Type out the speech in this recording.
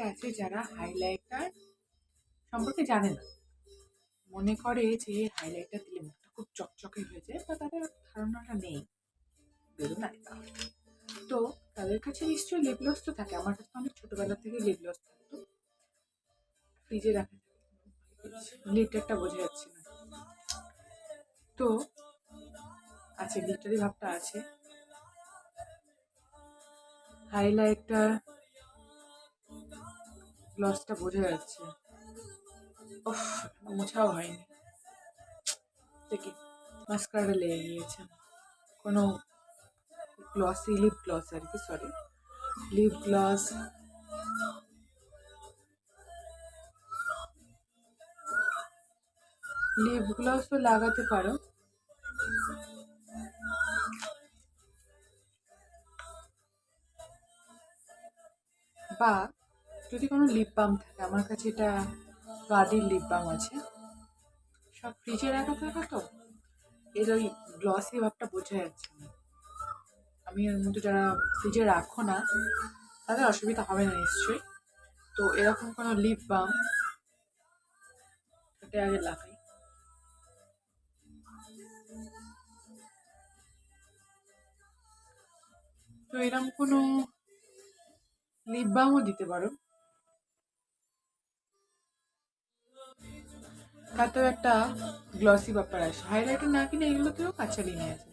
অনেকে আছে যারা হাইলাইটার সম্পর্কে জানে না, মনে করে যে হাইলাইটার দিলে মুখটা খুব চকচকে হয়ে যায়, বা তাদের ধারণাটা নেই বেরোনা। তো তাদের কাছে নিশ্চয়ই লিপ গ্লস তো থাকে, আমার কাছে অনেক ছোটবেলা থেকে লিপ গ্লস থাকতো, ফ্রিজে রাখা লিপটা বোঝা যাচ্ছে না। তো আছে গ্লিটারি ভাবটা আছে, হাইলাইটার গ্লসটা বোঝা যাচ্ছে। ওফ, মোছাও হয়নি, দেখি মাস্কারা লেগে গিয়েছে। কোনো গ্লসি লিপ গ্লস আর কি, সরি লিপ গ্লস লিপ গ্লসও লাগাতে পারো, বা যদি কোনো লিপ বাম থাকে, আমার কাছে এটা গার্ডির লিপ বাম আছে, সব ফ্রিজে রাখা থাকা তো এর ওই গ্লসি ভাবটা বোঝা যাচ্ছে না। আমি এর মধ্যে যারা ফ্রিজে রাখো না তাদের অসুবিধা হবে না নিশ্চয়ই। তো এরকম কোনো লিপ বাম এটা আগে লাগাই। তো এরকম কোনো লিপ বামও দিতে পারো, তাতেও একটা গ্লসি ব্যাপার আসে। হাইলাইটার না কিনে এগুলোতেও কাঁচা লিনে আছে।